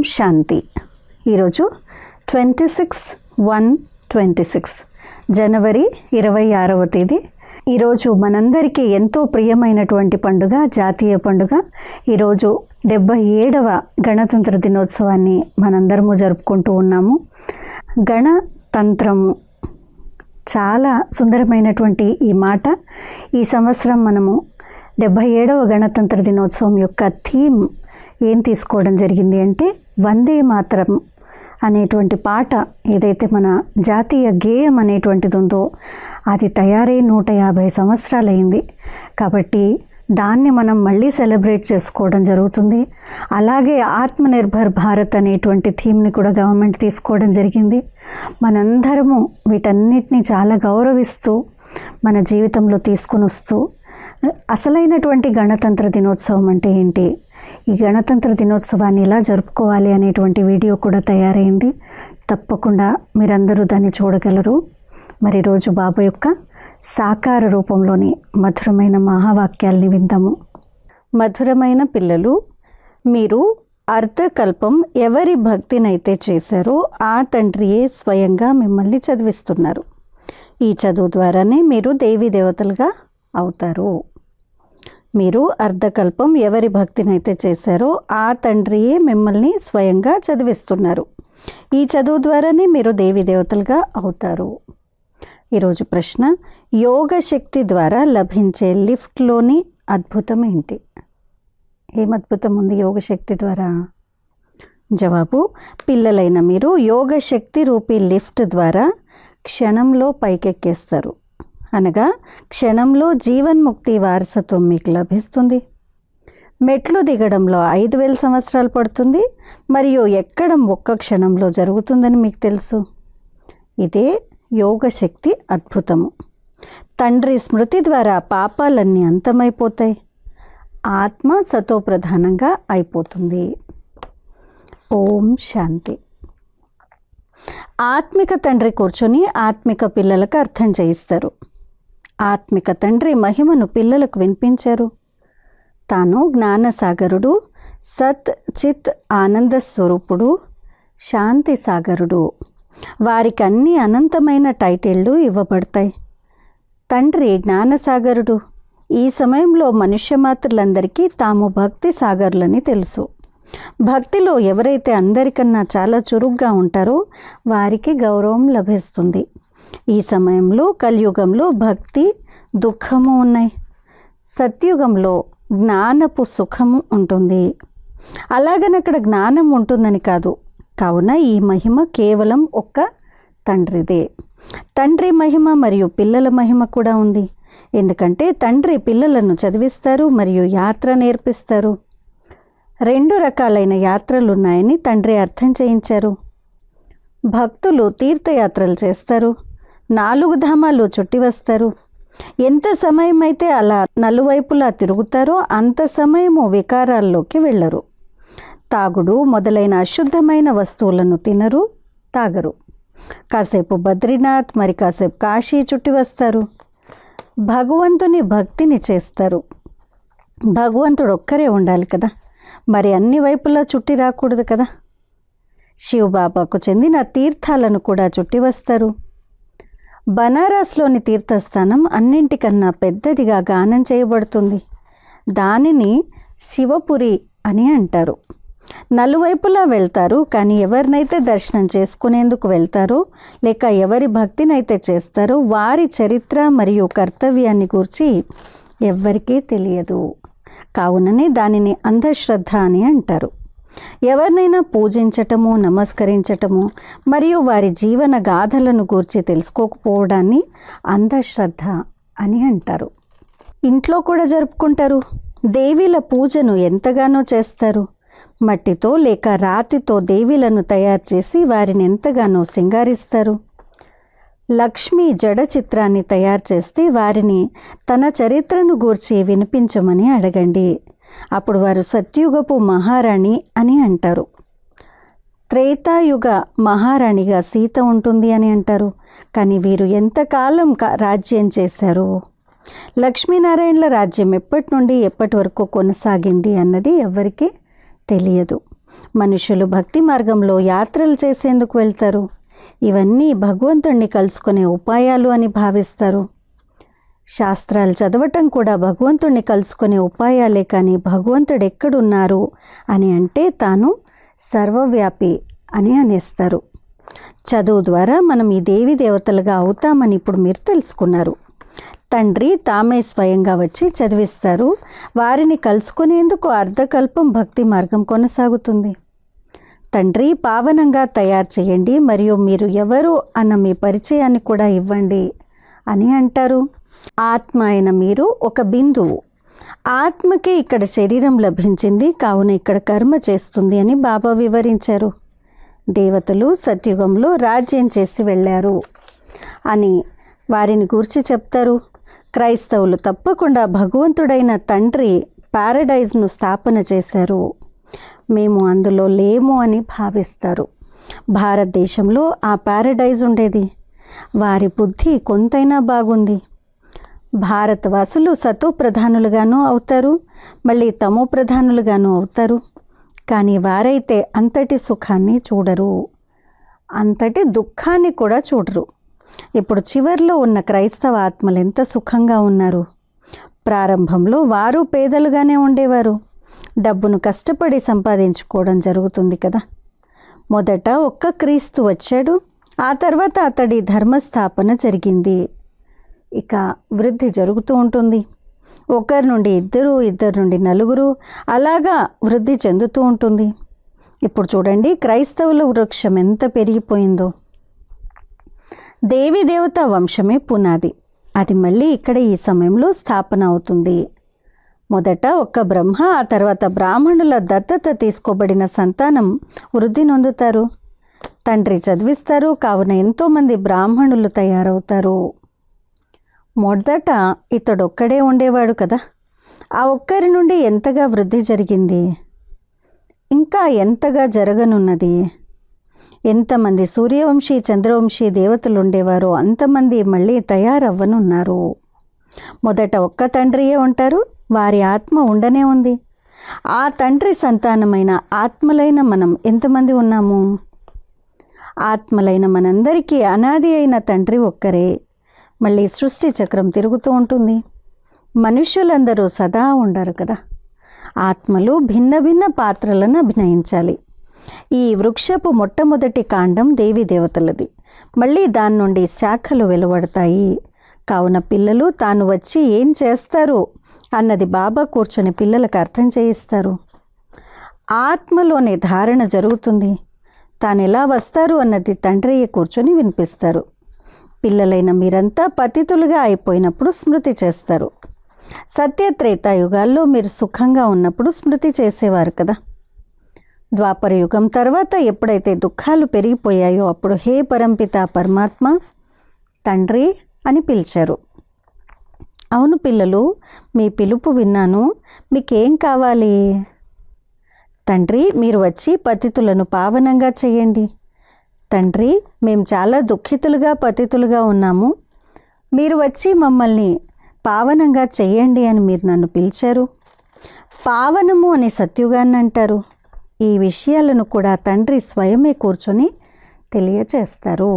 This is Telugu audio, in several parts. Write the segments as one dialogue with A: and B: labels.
A: శాంతి. ఈరోజు 26/1/26 జనవరి 26వ తేదీ. ఈరోజు మనందరికీ ఎంతో ప్రియమైనటువంటి పండుగ, జాతీయ పండుగ. ఈరోజు 77వ గణతంత్ర దినోత్సవాన్ని మనందరము జరుపుకుంటూ ఉన్నాము. గణతంత్రము చాలా సుందరమైనటువంటి ఈ మాట. ఈ సంవత్సరం మనము 77వ గణతంత్ర దినోత్సవం యొక్క థీమ్ ఏం తీసుకోవడం జరిగింది అంటే వందే మాతరం అనేటువంటి పాట, ఏదైతే మన జాతీయ గేయం అనేటువంటిది ఉందో అది తయారై 150 సంవత్సరాలైంది. కాబట్టి దాన్ని మనం మళ్ళీ సెలబ్రేట్ చేసుకోవడం జరుగుతుంది. అలాగే ఆత్మనిర్భర్ భారత్ అనేటువంటి థీమ్ని కూడా గవర్నమెంట్ తీసుకోవడం జరిగింది. మనందరము వీటన్నిటిని చాలా గౌరవిస్తూ మన జీవితంలో తీసుకుని వస్తూ అసలైనటువంటి గణతంత్ర దినోత్సవం అంటే ఏంటి, ఈ గణతంత్ర దినోత్సవాన్ని ఎలా జరుపుకోవాలి అనేటువంటి వీడియో కూడా తయారైంది. తప్పకుండా మీరందరూ దాన్ని చూడగలరు. మరి రోజు బాబా యొక్క సాకార రూపంలోని మధురమైన మహావాక్యాల్ని విందాము. మధురమైన పిల్లలు, మీరు అర్ధకల్పం ఎవరి భక్తినైతే చేశారో ఆ తండ్రియే స్వయంగా మిమ్మల్ని చదివిస్తున్నారు. ఈ చదువు ద్వారానే మీరు దేవీ దేవతలుగా అవుతారు. మీరు అర్ధకల్పం ఎవరి భక్తినైతే చేశారో ఆ తండ్రియే మిమ్మల్ని స్వయంగా చదివిస్తున్నారు. ఈ చదువు ద్వారానే మీరు దేవీ దేవతలుగా అవుతారు. ఈరోజు ప్రశ్న, యోగ శక్తి ద్వారా లభించే లిఫ్ట్లోని అద్భుతం ఏంటి? ఏం అద్భుతం ఉంది యోగ శక్తి ద్వారా? జవాబు, పిల్లలైన మీరు యోగ శక్తి రూపీ లిఫ్ట్ ద్వారా క్షణంలో పైకెక్కేస్తారు. అనగా క్షణంలో జీవన్ముక్తి వారసత్వం మీకు లభిస్తుంది. మెట్లు దిగడంలో 5000 సంవత్సరాలు పడుతుంది, మరియు ఎక్కడం ఒక్క క్షణంలో జరుగుతుందని మీకు తెలుసు. ఇదే యోగ శక్తి అద్భుతము. తండ్రి స్మృతి ద్వారా పాపాలన్నీ అంతమైపోతాయి. ఆత్మ సతోప్రధానంగా అయిపోతుంది. ఓం శాంతి. ఆత్మిక తండ్రి కూర్చొని ఆత్మిక పిల్లలకు అర్థం చేయిస్తారు. ఆత్మిక తండ్రి మహిమను పిల్లలకు వినిపించారు. తాను జ్ఞానసాగరుడు, సత్ చిత్ ఆనంద స్వరూపుడు, శాంతి సాగరుడు. వారికి అన్ని అనంతమైన టైటిళ్ళు ఇవ్వబడతాయి. తండ్రి జ్ఞానసాగరుడు. ఈ సమయంలో మనుష్యమాత్రులందరికీ తాము భక్తి సాగరులని తెలుసు. భక్తిలో ఎవరైతే అందరికన్నా చాలా చురుగ్గా ఉంటారో వారికి గౌరవం లభిస్తుంది. ఈ సమయంలో కలియుగంలో భక్తి, దుఃఖము ఉన్నాయి. సత్యుగంలో జ్ఞానపు సుఖము ఉంటుంది. అలాగని అక్కడ జ్ఞానం ఉంటుందని కాదు. కావున ఈ మహిమ కేవలం ఒక్క తండ్రిదే. తండ్రి మహిమ మరియు పిల్లల మహిమ కూడా ఉంది. ఎందుకంటే తండ్రి పిల్లలను చదివిస్తారు మరియు యాత్ర నేర్పిస్తారు. 2 రకాలైన యాత్రలు ఉన్నాయని తండ్రి అర్థం చేయించారు. భక్తులు తీర్థయాత్రలు చేస్తారు, 4 ధామాలు చుట్టి వస్తారు. ఎంత సమయం అయితే అలా నలువైపులా తిరుగుతారో అంత సమయము వికారాల్లోకి వెళ్ళరు. తాగుడు మొదలైన అశుద్ధమైన వస్తువులను తినరు, తాగరు. కాసేపు బద్రీనాథ్, మరి కాసేపు కాశీ చుట్టి వస్తారు. భగవంతుని భక్తిని చేస్తారు. భగవంతుడు ఒక్కరే ఉండాలి కదా, మరి అన్ని వైపులా చుట్టి రాకూడదు కదా. శివబాబాకు చెందిన తీర్థాలను కూడా చుట్టి వస్తారు. బనారస్లోని తీర్థస్థానం అన్నింటికన్నా పెద్దదిగా గానం చేయబడుతుంది. దానిని శివపురి అని అంటారు. నలువైపులా వెళ్తారు, కానీ ఎవరినైతే దర్శనం చేసుకునేందుకు వెళ్తారో లేక ఎవరి భక్తినైతే చేస్తారో వారి చరిత్ర మరియు కర్తవ్యాన్ని గురించి ఎవ్వరికీ తెలియదు. కావుననే దానిని అంధశ్రద్ధ అని అంటారు. ఎవరినైనా పూజించటము, నమస్కరించటము మరియు వారి జీవన గాథలను గూర్చి తెలుసుకోకపోవడాన్ని అంధశ్రద్ధ అని అంటారు. ఇంట్లో కూడా జరుపుకుంటారు. దేవీల పూజను ఎంతగానో చేస్తారు. మట్టితో లేక రాతితో దేవీలను తయారు చేసి వారిని ఎంతగానో సింగారిస్తారు. లక్ష్మి జడ చిత్రాన్ని తయారు చేస్తే వారిని తన చరిత్రను గూర్చి వినిపించమని అడగండి. అప్పుడు వారు సత్యుగపు మహారాణి అని అంటారు. త్రేతాయుగ మహారాణిగా సీత ఉంటుంది అని అంటారు. కానీ వీరు ఎంతకాలం రాజ్యం చేశారు? లక్ష్మీనారాయణల రాజ్యం ఎప్పటి నుండి ఎప్పటి వరకు కొనసాగింది అన్నది ఎవ్వరికీ తెలియదు. మనుషులు భక్తి మార్గంలో యాత్రలు చేసేందుకు వెళ్తారు. ఇవన్నీ భగవంతుణ్ణి కలుసుకునే ఉపాయాలు అని భావిస్తారు. శాస్త్రాలు చదవటం కూడా భగవంతుణ్ణి కలుసుకునే ఉపాయాలే, కానీ భగవంతుడు ఎక్కడున్నారు అని అంటే తాను సర్వవ్యాపి అని అనేస్తారు. చదువు ద్వారా మనం ఈ దేవి దేవతలుగా అవుతామని ఇప్పుడు మీరు తెలుసుకున్నారు. తండ్రి తామే స్వయంగా వచ్చి చదివిస్తారు. వారిని కలుసుకునేందుకు అర్ధకల్పం భక్తి మార్గం కొనసాగుతుంది. తండ్రి పావనంగా తయారు చేయండి మరియు మీరు ఎవరు అన్న మీ పరిచయాన్ని కూడా ఇవ్వండి అని అంటారు. ఆత్మ అయిన మీరు ఒక బిందువు. ఆత్మకే ఇక్కడ శరీరం లభించింది, కావున ఇక్కడ కర్మ చేస్తుంది అని బాబా వివరించారు. దేవతలు సత్యుగంలో రాజ్యం చేసి వెళ్ళారు అని వారిని గురించి చెప్తారు. క్రైస్తవులు తప్పకుండా భగవంతుడైన తండ్రి ప్యారడైజ్ను స్థాపన చేశారు, మేము అందులో లేము అని భావిస్తారు. భారతదేశంలో ఆ ప్యారడైజ్ ఉండేది. వారి బుద్ధి కొంతైనా బాగుంది. భారతవాసులు సతో ప్రధానులుగాను అవుతారు, మళ్ళీ తమో ప్రధానులుగాను అవుతారు. కానీ వారైతే అంతటి సుఖాన్ని చూడరు, అంతటి దుఃఖాన్ని కూడా చూడరు. ఇప్పుడు చివర్లో ఉన్న క్రైస్తవ ఆత్మలు ఎంత సుఖంగా ఉన్నారు. ప్రారంభంలో వారు పేదలుగానే ఉండేవారు. డబ్బును కష్టపడి సంపాదించుకోవడం జరుగుతుంది కదా. మొదట ఒక్క క్రీస్తు వచ్చాడు, ఆ తర్వాత అతడి ధర్మస్థాపన జరిగింది. ఇక వృద్ధి జరుగుతూ ఉంటుంది. ఒకరి నుండి ఇద్దరు, ఇద్దరు నుండి నలుగురు, అలాగా వృద్ధి చెందుతూ ఉంటుంది. ఇప్పుడు చూడండి క్రైస్తవుల వృక్షం ఎంత పెరిగిపోయిందో. దేవీ దేవత వంశమే పునాది. అది మళ్ళీ ఇక్కడ ఈ సమయంలో స్థాపన అవుతుంది. మొదట ఒక్క బ్రహ్మ, ఆ తర్వాత బ్రాహ్మణుల దత్తత తీసుకోబడిన సంతానం వృద్ధి నొందుతారు. తండ్రి చదివిస్తారు, కావున ఎంతోమంది బ్రాహ్మణులు తయారవుతారు. మొదట ఇతడొక్కడే ఉండేవాడు కదా. ఆ ఒక్కరి నుండి ఎంతగా వృద్ధి జరిగింది, ఇంకా ఎంతగా జరగనున్నది. ఎంతమంది సూర్యవంశీ చంద్రవంశీ దేవతలు ఉండేవారో అంతమంది మళ్ళీ తయారవ్వనున్నారు. మొదట ఒక్క తండ్రియే ఉంటారు, వారి ఆత్మ ఉండనే ఉంది. ఆ తండ్రి సంతానమైన ఆత్మలైన మనం ఎంతమంది ఉన్నాము? ఆత్మలైన మనందరికీ అనాది అయిన తండ్రి ఒక్కరే. మళ్ళీ సృష్టి చక్రం తిరుగుతూ ఉంటుంది. మనుష్యులందరూ సదా ఉండరు కదా. ఆత్మలు భిన్న భిన్న పాత్రలను అభినయించాలి. ఈ వృక్షపు మొట్టమొదటి కాండం దేవీ దేవతలది. మళ్ళీ దాని నుండి శాఖలు వెలువడతాయి. కావున పిల్లలు తాను వచ్చి ఏం చేస్తారు అన్నది బాబా కూర్చొని పిల్లలకు అర్థం చేయిస్తారు. ఆత్మలోని ధారణ జరుగుతుంది. తాను ఎలా వస్తారు అన్నది తండ్రియే కూర్చొని వినిపిస్తారు. పిల్లలైన మీరంతా పతితులుగా అయిపోయినప్పుడు స్మృతి చేస్తారు. సత్యత్రేతాయుగాల్లో మీరు సుఖంగా ఉన్నప్పుడు స్మృతి చేసేవారు కదా. ద్వాపర యుగం తర్వాత ఎప్పుడైతే దుఃఖాలు పెరిగిపోయాయో అప్పుడు హే పరంపిత పరమాత్మ తండ్రి అని పిలిచారు. అవును పిల్లలు, మీ పిలుపు విన్నాను. మీకేం కావాలి? తండ్రి మీరు వచ్చి పతితులను పావనంగా చేయండి. తండ్రి మేము చాలా దుఃఖితులుగా పతితులుగా ఉన్నాము, మీరు వచ్చి మమ్మల్ని పావనంగా చెయ్యండి అని మీరు నన్ను పిలిచారు. పావనము అని సత్యుగాన్ని అంటారు. ఈ విషయాలను కూడా తండ్రి స్వయమే కూర్చొని తెలియచేస్తారు.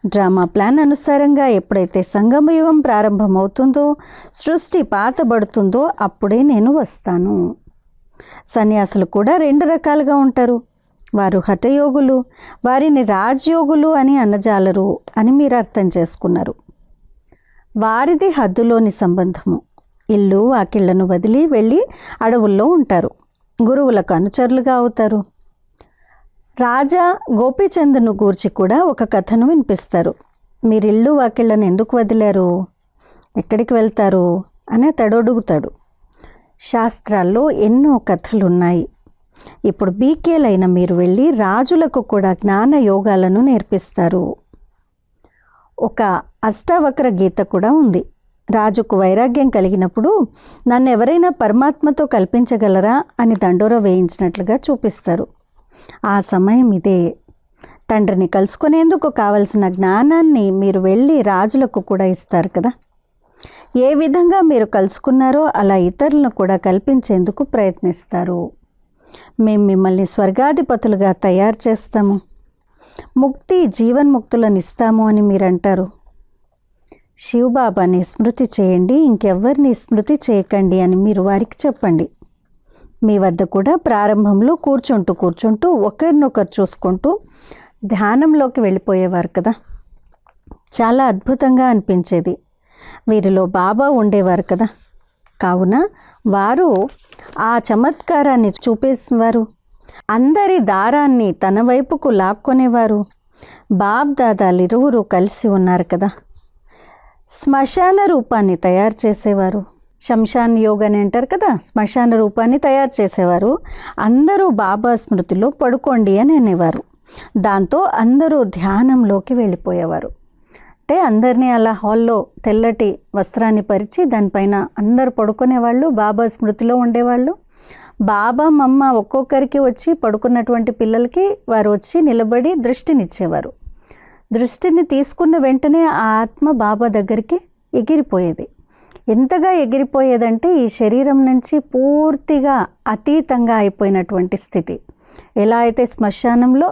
A: డ్రామా ప్లాన్ అనుసారంగా ఎప్పుడైతే సంగమయుగం ప్రారంభమవుతుందో, సృష్టి పాతబడుతుందో అప్పుడే నేను వస్తాను. సన్యాసులు కూడా రెండు రకాలుగా ఉంటారు. వారు హఠయోగులు, వారిని రాజయోగులు అని అనజాలరు అని మీరు అర్థం చేసుకున్నారు. వారిది హద్దులోని సంబంధము. ఇల్లు వాకిళ్లను వదిలి వెళ్ళి అడవుల్లో ఉంటారు. గురువులకు అనుచరులుగా అవుతారు. రాజా గోపీచంద్ను గూర్చి కూడా ఒక కథను వినిపిస్తారు. మీరు ఇల్లు వాకిళ్లను ఎందుకు వదిలారు, ఎక్కడికి వెళ్తారు అని అతడు అడుగుతాడు. శాస్త్రాల్లో ఎన్నో కథలున్నాయి. ఇప్పుడు బీకేలైన మీరు వెళ్ళి రాజులకు కూడా జ్ఞాన యోగాలను నేర్పిస్తారు. ఒక అష్టావక్ర గీత కూడా ఉంది. రాజుకు వైరాగ్యం కలిగినప్పుడు నన్ను ఎవరైనా పరమాత్మతో కల్పించగలరా అని దండోర వేయించినట్లుగా చూపిస్తారు. ఆ సమయం ఇదే. తండ్రిని కలుసుకునేందుకు కావలసిన జ్ఞానాన్ని మీరు వెళ్ళి రాజులకు కూడా ఇస్తారు కదా. ఏ విధంగా మీరు కలుసుకున్నారో అలా ఇతరులను కూడా కల్పించేందుకు ప్రయత్నిస్తారు. మేము మిమ్మల్ని స్వర్గాధిపతులుగా తయారు చేస్తాము, ముక్తి జీవన్ముక్తులను ఇస్తాము అని మీరు అంటారు. శివబాబాని స్మృతి చేయండి, ఇంకెవ్వరిని స్మృతి చేయకండి అని మీరు వారికి చెప్పండి. మీ వద్ద కూడా ప్రారంభంలో కూర్చుంటూ ఒకరినొకరు చూసుకుంటూ ధ్యానంలోకి వెళ్ళిపోయేవారు కదా. చాలా అద్భుతంగా అనిపించేది. వీరిలో బాబా ఉండేవారు కదా. కావున వారు ఆ చమత్కారాన్ని చూపేసేవారు. అందరి దారాన్ని తన వైపుకు లాక్కొనేవారు. బాబ్ దాదాలు ఇరువురు కలిసి ఉన్నారు కదా. శ్మశాన రూపాన్ని తయారు చేసేవారు. శంశాన్ యోగ అని అంటారు కదా, శ్మశాన రూపాన్ని తయారు చేసేవారు. అందరూ బాబా స్మృతిలో పడుకోండి అని అనేవారు. దాంతో అందరూ ధ్యానంలోకి వెళ్ళిపోయేవారు. అంటే అందరినీ అలా హాల్లో తెల్లటి వస్త్రాన్ని పరిచి దానిపైన అందరూ పడుకునేవాళ్ళు, బాబా స్మృతిలో ఉండేవాళ్ళు. బాబా మమ్మ ఒక్కొక్కరికి వచ్చి పడుకున్నటువంటి పిల్లలకి వారు వచ్చి నిలబడి దృష్టినిచ్చేవారు. దృష్టిని తీసుకున్న వెంటనే ఆ ఆత్మ బాబా దగ్గరికి ఎగిరిపోయేది. ఎంతగా ఎగిరిపోయేదంటే ఈ శరీరం నుంచి పూర్తిగా అతీతంగా అయిపోయినటువంటి స్థితి. ఎలా అయితే శ్మశానంలో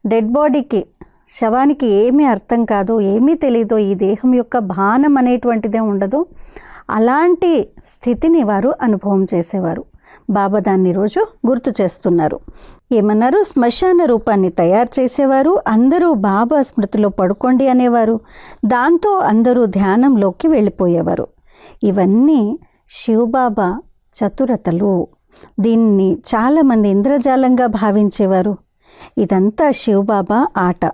A: డెడ్ బాడీకి, శవానికి ఏమీ అర్థం కాదో, ఏమీ తెలీదో, ఈ దేహం యొక్క భానం అనేటువంటిదే ఉండదో, అలాంటి స్థితిని వారు అనుభవం చేసేవారు. బాబా దాన్ని రోజు గుర్తు చేస్తున్నారు. ఏమన్నారు? శ్మశాన రూపాన్ని తయారు చేసేవారు, అందరూ బాబా స్మృతిలో పడుకోండి అనేవారు. దాంతో అందరూ ధ్యానంలోకి వెళ్ళిపోయేవారు. ఇవన్నీ శివబాబా చతురతలు. దీన్ని చాలామంది ఇంద్రజాలంగా భావించేవారు. ఇదంతా శివబాబా ఆట.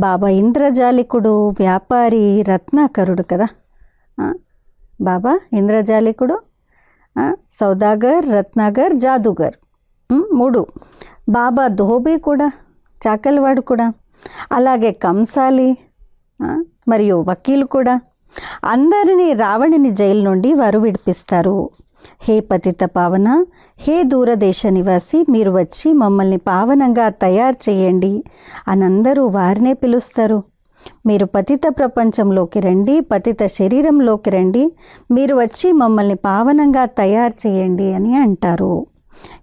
A: బాబా ఇంద్రజాలికుడు, వ్యాపారి, రత్నాకరుడు కదా. బాబా ఇంద్రజాలికుడు, సౌదాగర్, రత్నాగర్, జాదుగర్, 3. బాబా ధోబీ కూడా, చాకలివాడు కూడా, అలాగే కంసాలి మరియు వకీలు కూడా. అందరినీ రావణుని జైలు నుండి వారు విడిపిస్తారు. హే పతిత పావన, హే దూరదేశ నివాసి, మీరు వచ్చి మమ్మల్ని పావనంగా తయారు చేయండి అని అందరూ వారినే పిలుస్తారు. మీరు పతిత ప్రపంచంలోకి రండి, పతిత శరీరంలోకి రండి, మీరు వచ్చి మమ్మల్ని పావనంగా తయారు చేయండి అని అంటారు.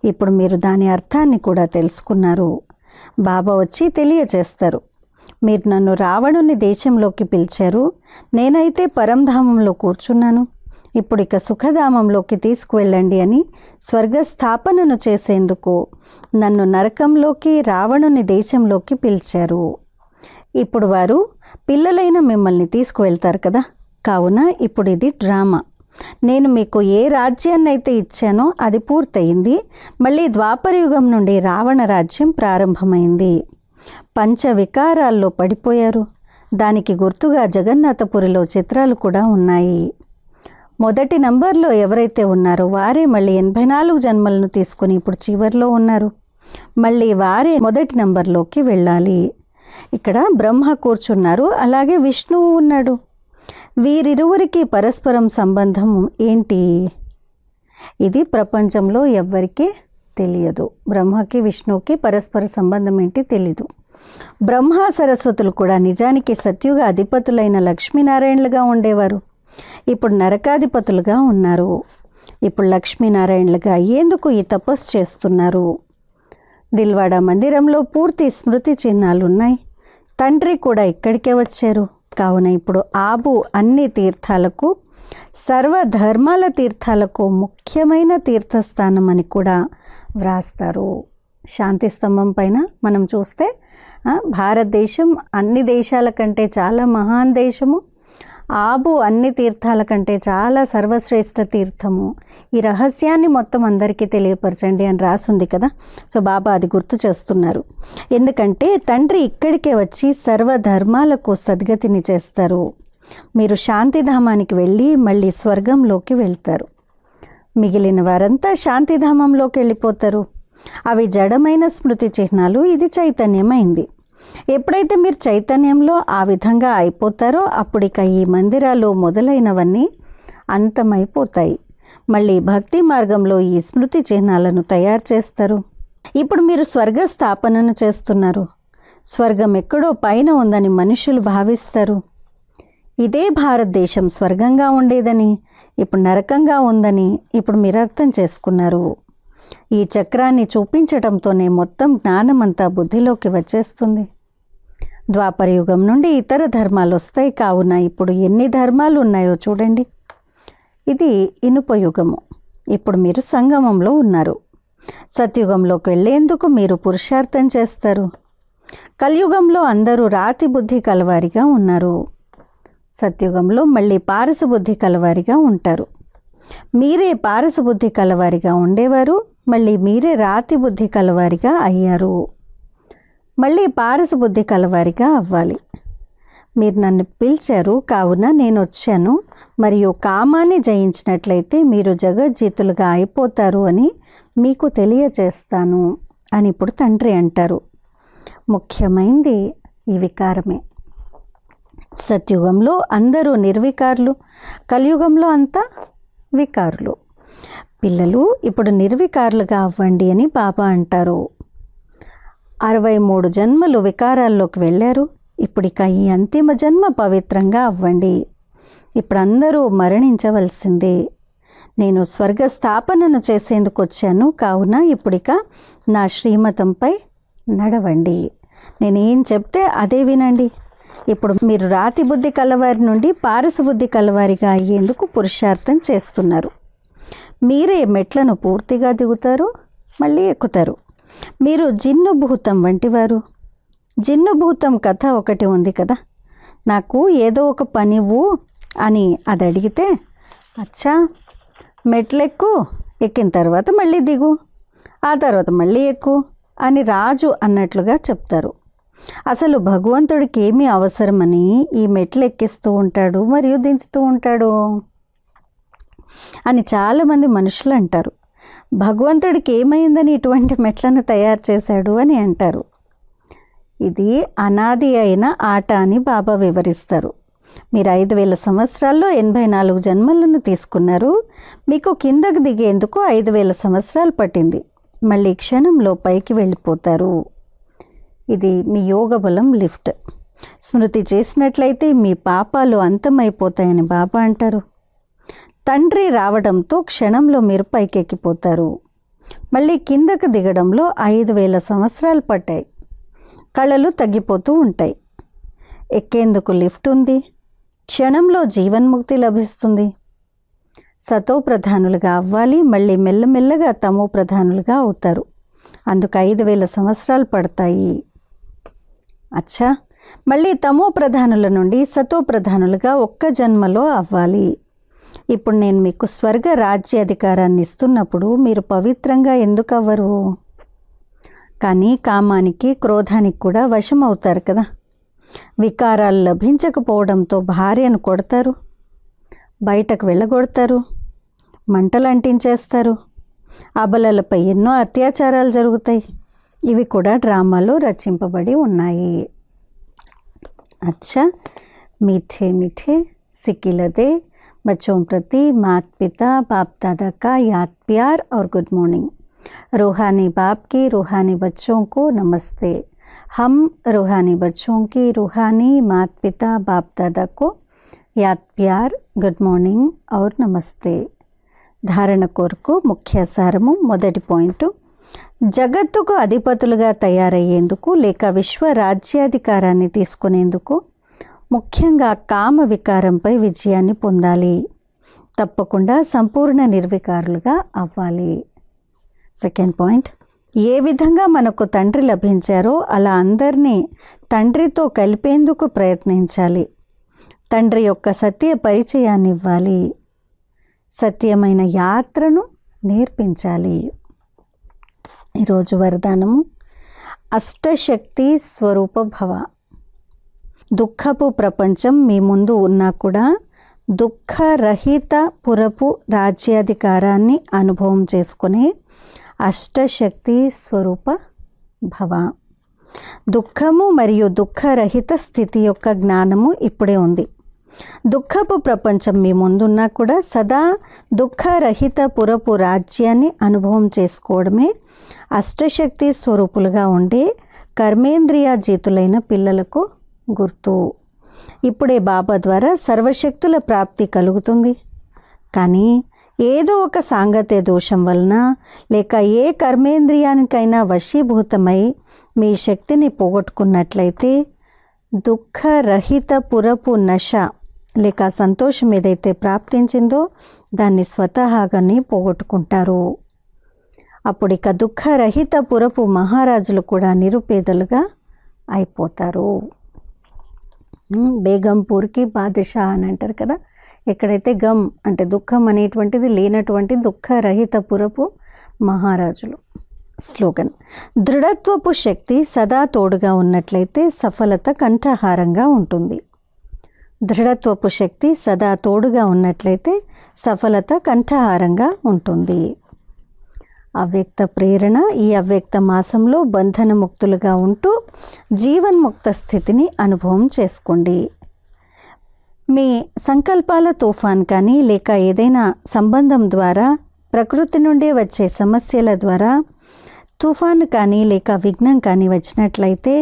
A: ఇప్పుడు మీరు దాని అర్థాన్ని కూడా తెలుసుకున్నారు. బాబా వచ్చి తెలియచేస్తారు. మీరు నన్ను రావణుని దేశంలోకి పిలిచారు, నేనైతే పరంధామంలో కూర్చున్నాను, ఇప్పుడు ఇక సుఖధామంలోకి తీసుకువెళ్ళండి అని స్వర్గస్థాపనను చేసేందుకు నన్ను నరకంలోకి, రావణుని దేశంలోకి పిలిచారు. ఇప్పుడు వారు పిల్లలైన మిమ్మల్ని తీసుకువెళ్తారు కదా. కావున ఇప్పుడు ఇది డ్రామా. నేను మీకు ఏ రాజ్యాన్ని అయితే ఇచ్చానో అది పూర్తయింది. మళ్ళీ ద్వాపరయుగం నుండి రావణ రాజ్యం ప్రారంభమైంది. పంచవికారాల్లో పడిపోయారు. దానికి గుర్తుగా జగన్నాథపురిలో చిత్రాలు కూడా ఉన్నాయి. మొదటి నంబర్లో ఎవరైతే ఉన్నారో వారే మళ్ళీ 84 జన్మలను తీసుకుని ఇప్పుడు చివరిలో ఉన్నారు. మళ్ళీ వారే మొదటి నంబర్లోకి వెళ్ళాలి. ఇక్కడ బ్రహ్మ కూర్చున్నారు, అలాగే విష్ణువు ఉన్నాడు. వీరిరువురికి పరస్పరం సంబంధం ఏంటి? ఇది ప్రపంచంలో ఎవ్వరికీ తెలియదు. బ్రహ్మకి విష్ణువుకి పరస్పర సంబంధం ఏంటి తెలీదు. బ్రహ్మ సరస్వతులు కూడా నిజానికి సత్యుగ అధిపతులైన లక్ష్మీనారాయణలుగా ఉండేవారు. ఇప్పుడు నరకాధిపతులుగా ఉన్నారు. ఇప్పుడు లక్ష్మీనారాయణలుగా అయ్యేందుకు ఈ తపస్సు చేస్తున్నారు. దిల్వాడా మందిరంలో పూర్తి స్మృతి చిహ్నాలు ఉన్నాయి. తండ్రి కూడా ఇక్కడికే వచ్చారు. కావున ఇప్పుడు ఆబు అన్ని తీర్థాలకు, సర్వధర్మాల తీర్థాలకు ముఖ్యమైన తీర్థస్థానం అని కూడా వ్రాస్తారు. శాంతి స్తంభం పైన మనం చూస్తే భారతదేశం అన్ని దేశాల కంటే చాలా మహాన్ దేశము, ఆబు అన్ని తీర్థాల కంటే చాలా సర్వశ్రేష్ఠ తీర్థము. ఈ రహస్యాన్ని మొత్తం అందరికీ తెలియపరచండి అని రాసుంది కదా. సో బాబా అది గుర్తు చేస్తున్నారు. ఎందుకంటే తండ్రి ఇక్కడికే వచ్చి సర్వధర్మాలకు సద్గతిని చేస్తారు. మీరు శాంతిధామానికి వెళ్ళి మళ్ళీ స్వర్గంలోకి వెళ్తారు. మిగిలిన వారంతా శాంతిధామంలోకి వెళ్ళిపోతారు. అవి జడమైన స్మృతి చిహ్నాలు, ఇది చైతన్యమైంది. ఎప్పుడైతే మీరు చైతన్యంలో ఆ విధంగా అయిపోతారో అప్పుడు ఇక ఈ మందిరాలు మొదలైనవన్నీ అంతమైపోతాయి. మళ్ళీ భక్తి మార్గంలో ఈ స్మృతి చిహ్నాలను తయారు చేస్తారు. ఇప్పుడు మీరు స్వర్గ స్థాపనను చేస్తున్నారు. స్వర్గం ఎక్కడో పైన ఉందని మనుషులు భావిస్తారు. ఇదే భారతదేశం స్వర్గంగా ఉండేదని, ఇప్పుడు నరకంగా ఉందని ఇప్పుడు మీరు అర్థం చేసుకున్నారు. ఈ చక్రాన్ని చూపించటంతోనే మొత్తం జ్ఞానమంతా బుద్ధిలోకి వచ్చేస్తుంది. ద్వాపరయుగం నుండి ఇతర ధర్మాలు వస్తాయి. కావున ఇప్పుడు ఎన్ని ధర్మాలు ఉన్నాయో చూడండి. ఇది ఇనుప యుగము. ఇప్పుడు మీరు సంగమంలో ఉన్నారు. సత్యుగంలోకి వెళ్ళేందుకు మీరు పురుషార్థం చేస్తారు. కలియుగంలో అందరూ రాతి బుద్ధి కలవారిగా ఉన్నారు. సత్యుగంలో మళ్ళీ పారస బుద్ధి కలవారిగా ఉంటారు. మీరే పారస బుద్ధి కలవారిగా ఉండేవారు, మళ్ళీ మీరే రాతి బుద్ధి కలవారిగా అయ్యారు. మళ్ళీ పారస బుద్ధి కలవారిగా అవ్వాలి. మీరు నన్ను పిలిచారు, కావున నేను వచ్చాను. మరియు కామాన్ని జయించినట్లయితే మీరు జగజ్జీతులుగా అయిపోతారు అని మీకు తెలియచేస్తాను అని ఇప్పుడు తండ్రి అంటారు. ముఖ్యమైనది ఈ వికారమే. సత్యుగంలో అందరూ నిర్వికారులు, కలియుగంలో అంతా వికారులు. పిల్లలు ఇప్పుడు నిర్వికారులుగా అవ్వండి అని బాబా అంటారు. 63 జన్మలు వికారాల్లోకి వెళ్ళారు. ఇప్పుడు ఇక ఈ అంతిమ జన్మ పవిత్రంగా అవ్వండి. ఇప్పుడు అందరూ మరణించవలసిందే. నేను స్వర్గ స్థాపనను చేసేందుకు వచ్చాను. కావున ఇప్పుడిక నా శ్రీమతంపై నడవండి. నేనేం చెప్తే అదే వినండి. ఇప్పుడు మీరు రాతి బుద్ధి కలవారి నుండి పారస బుద్ధి కలవారిగా అయ్యేందుకు పురుషార్థం చేస్తున్నారు. మీరే మెట్లను పూర్తిగా దిగుతారు, మళ్ళీ ఎక్కుతారు. మీరు జిన్నుభూతం వంటివారు. జిన్నుభూతం కథ ఒకటి ఉంది కదా. నాకు ఏదో ఒక పనివ్వు అని అది అడిగితే, అచ్చా మెట్లెక్కు, ఎక్కిన తర్వాత మళ్ళీ దిగు, ఆ తర్వాత మళ్ళీ ఎక్కు అని రాజు అన్నట్లుగా చెప్తారు. అసలు భగవంతుడికి ఏమీ అవసరమని ఈ మెట్లు ఎక్కిస్తూ ఉంటాడు మరియు దించుతూ ఉంటాడు అని చాలామంది మనుషులు అంటారు. భగవంతుడికి ఏమైందని ఇటువంటి మెట్లను తయారు చేశాడు అని అంటారు. ఇది అనాది అయిన ఆట అని బాబా వివరిస్తారు. మీరు 5000 సంవత్సరాల్లో 84 జన్మలను తీసుకున్నారు. మీకు కిందకు దిగేందుకు 5000 సంవత్సరాలు పట్టింది. మళ్ళీ క్షణంలో పైకి వెళ్ళిపోతారు. ఇది మీ యోగ బలం లిఫ్ట్. స్మృతి చేసినట్లయితే మీ పాపాలు అంతమైపోతాయని బాబా అంటారు. తండ్రి రావడంతో క్షణంలో మీరు పైకెక్కిపోతారు. మళ్ళీ కిందకు దిగడంలో 5000 సంవత్సరాలు పట్టాయి. కళలు తగ్గిపోతూ ఉంటాయి. ఎక్కేందుకు లిఫ్ట్ ఉంది. క్షణంలో జీవన్ముక్తి లభిస్తుంది. సతో ప్రధానులుగా అవ్వాలి. మళ్ళీ మెల్లమెల్లగా తమో ప్రధానులుగా అవుతారు. అందుకు 5000 సంవత్సరాలు పడతాయి. అచ్చా, మళ్ళీ తమో ప్రధానుల నుండి సతో ప్రధానులుగా ఒక్క జన్మలో అవ్వాలి. ఇప్పుడు నేను మీకు స్వర్గ రాజ్యాధికారాన్ని ఇస్తున్నప్పుడు మీరు పవిత్రంగా ఎందుకు అవ్వరు? కానీ కామానికి క్రోధానికి కూడా వశం అవుతారు కదా. వికారాలు లభించకపోవడంతో భార్యను కొడతారు, బయటకు వెళ్ళగొడతారు, మంటలు అంటించేస్తారు. అబలలపై ఎన్నో అత్యాచారాలు జరుగుతాయి. ఇవి కూడా డ్రామాలో రచింపబడి ఉన్నాయి. अच्छा मीठे मीठे सिकिलदे बच्चों प्रति माता पिता बाप दादा का याद प्यार और गुड मॉर्निंग. रूहानी बाप की रूहानी बच्चों को नमस्ते. हम रूहानी बच्चों की रूहानी माता पिता बाप दादा को याद प्यार गुड मॉर्निंग और नमस्ते. ధారణ కొరకు ముఖ్య సారము. మొదటి పాయింట్, జగత్తుకు అధిపతులుగా తయారయ్యేందుకు లేక విశ్వ రాజ్యాధికారాన్ని తీసుకునేందుకు ముఖ్యంగా కామ వికారంపై విజయాన్ని పొందాలి. తప్పకుండా సంపూర్ణ నిర్వికారులుగా అవ్వాలి. సెకండ్ పాయింట్, ఏ విధంగా మనకు తండ్రి లభించారో అలా అందరినీ తండ్రితో కలిపేందుకు ప్రయత్నించాలి. తండ్రి యొక్క సత్య పరిచయాన్ని ఇవ్వాలి. సత్యమైన యాత్రను నేర్పించాలి. ఈరోజు వరదానము, అష్టశక్తి స్వరూప భవ. దుఃఖపు ప్రపంచం మీ ముందు ఉన్నా కూడా దుఃఖరహిత పురపు రాజ్యాధికారాన్ని అనుభవం చేసుకునే అష్టశక్తి స్వరూప భవ. దుఃఖము మరియు దుఃఖరహిత స్థితి యొక్క జ్ఞానము ఇప్పుడే ఉంది. దుఃఖపు ప్రపంచం మీ ముందున్నా కూడా సదా దుఃఖరహిత పురపు రాజ్యాన్ని అనుభవం చేసుకోవడమే అష్టశక్తి స్వరూపులుగా ఉండే కర్మేంద్రియాజీతులైన పిల్లలకు గుర్తు. ఇప్పుడే బాబా ద్వారా సర్వశక్తుల ప్రాప్తి కలుగుతుంది. కానీ ఏదో ఒక సాంగత్య దోషం వలన లేక ఏ కర్మేంద్రియానికైనా వశీభూతమై మీ శక్తిని పోగొట్టుకున్నట్లయితే దుఃఖరహిత పురపు నశ లేక సంతోషం ఏదైతే ప్రాప్తించిందో దాన్ని స్వతహాగానే పోగొట్టుకుంటారు. అప్పుడు ఇక దుఃఖరహిత పురపు మహారాజులు కూడా నిరుపేదలుగా అయిపోతారు. బేగంపూర్కి బాదుషా అని అంటారు కదా. ఎక్కడైతే గమ్ అంటే దుఃఖం అనేటువంటిది లేనటువంటి దుఃఖరహిత పురపు మహారాజులు. స్లోగన్: దృఢత్వపు శక్తి సదా తోడుగా ఉన్నట్లయితే సఫలత కంఠహారంగా ఉంటుంది. దృఢత్వపు శక్తి సదా తోడుగా ఉన్నట్లయితే సఫలత కంఠహారంగా ఉంటుంది. అవ్యక్త ప్రేరణ: ఈ అవ్యక్త మాసంలో బంధనముక్తులుగా ఉంటూ జీవన్ముక్త స్థితిని అనుభవం చేసుకోండి. మీ సంకల్పాల తుఫాన్ కానీ లేక ఏదైనా సంబంధం ద్వారా ప్రకృతి నుండి వచ్చే సమస్యల ద్వారా తుఫాను కానీ లేక విఘ్నం కానీ వచ్చినట్లయితే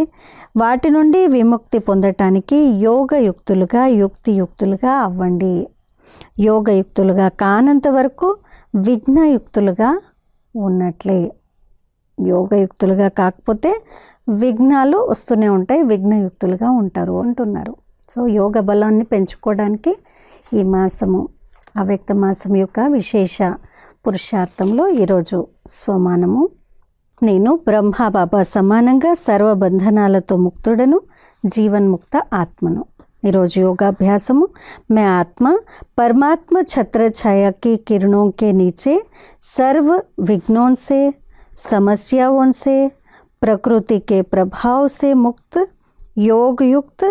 A: వాటి నుండి విముక్తి పొందటానికి యోగయుక్తులుగా యుక్తియుక్తులుగా అవ్వండి. యోగయుక్తులుగా కానంత వరకు విఘ్నయుక్తులుగా ఉన్నట్లే. యోగయుక్తులుగా కాకపోతే విఘ్నాలు వస్తూనే ఉంటాయి, విఘ్నయుక్తులుగా ఉంటారు అంటున్నారు. సో యోగ బలాన్ని పెంచుకోవడానికి ఈ మాసము అవ్యక్త మాసం యొక్క విశేష పురుషార్థంలో ఈరోజు స్వమానము: నేను బ్రహ్మబాబా సమానంగా సర్వబంధనాలతో ముక్తుడను, జీవన్ముక్త ఆత్మను. ఈరోజు योगाभ्यासము: मैं आत्मा परमात्मा छत्र छाया की किरणों के नीचे सर्व विघ्नों से, समस्याओं से, प्रकृति के प्रभाव से मुक्त योग युक्त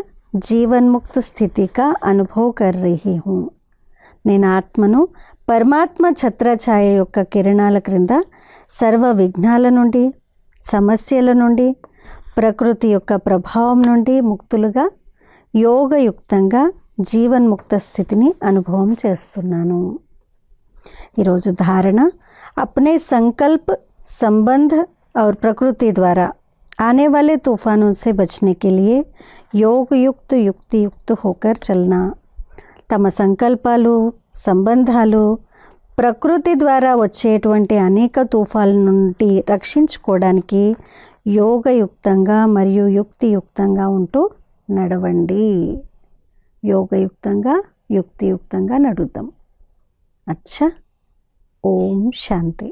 A: जीवन मुक्त स्थिति का अनुभव कर रही हूँ. నేను ఆత్మను పరమాత్మ ఛత్రఛాయ యొక్క కిరణాల క్రింద సర్వ విఘ్నాల నుండి, సమస్యల నుండి, ప్రకృతి యొక్క ప్రభావం నుండి ముక్తులుగా యోగయుక్తంగా జీవన్ముక్త స్థితిని అనుభవం చేస్తున్నాను. ఈరోజు ధారణ: अपने संकल्प, संबंध और प्रकृति द्वारा आने वाले तूफानों से बचने के लिए యోగయుక్త యుక్తియుక్త హోకర్ చల్నా. తమ సంకల్పాలు, సంబంధాలు, ప్రకృతి ద్వారా వచ్చేటువంటి అనేక తుఫాల నుండి రక్షించుకోవడానికి యోగయుక్తంగా మరియు యుక్తియుక్తంగా ఉంటూ నడవండి. యోగయుక్తంగా యుక్తియుక్తంగా నడుద్దాం. అచ్చా. ఓం శాంతి.